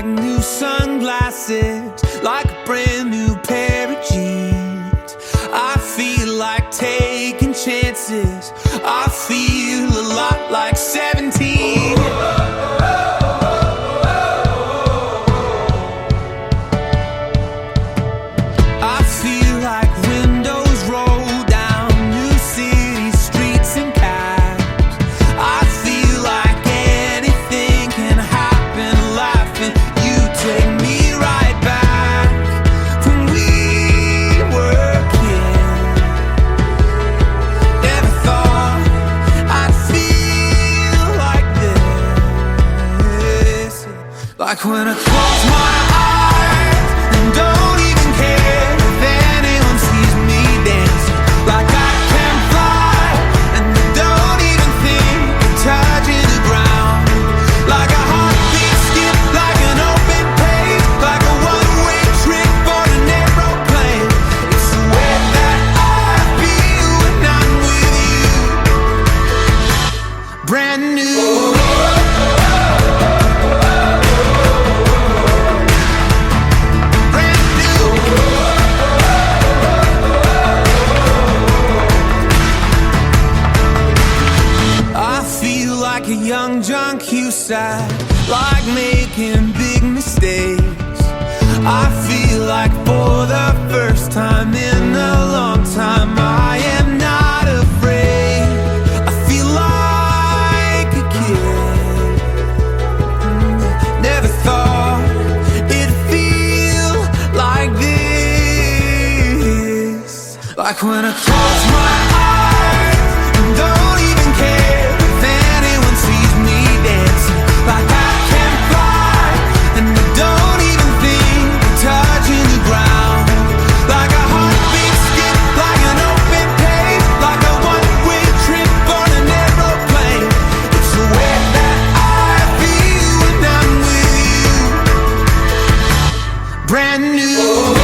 like new sunglasses, like a brand new pair of jeans. I feel like taking chances. I feel a lot like 17. I feel like windows roll down new city streets and cabs. I feel like anything can happen, laughing. You take me right back when we were kids. Never thought I'd feel like this. Like when I close my eyes and don't even care if anyone sees me dancing. Like I can fly and I don't even think of touching the ground. Like a heartbeat skip, like an open page, like a one-way trip on an aeroplane. It's the way that I feel when I'm with you. Brand new. Like a young John Cusack, like making big mistakes. I feel like for the first time in a long time I am not afraid. I feel like a kid. Never thought it'd feel like this. Like when I close my eyes and don't even care if anyone sees me dancing. Like I can fly and I don't even think of touching the ground. Like a heartbeat skip, like an open page, like a one-way trip on an aeroplane. It's the way that I feel when I'm with you. Brand new.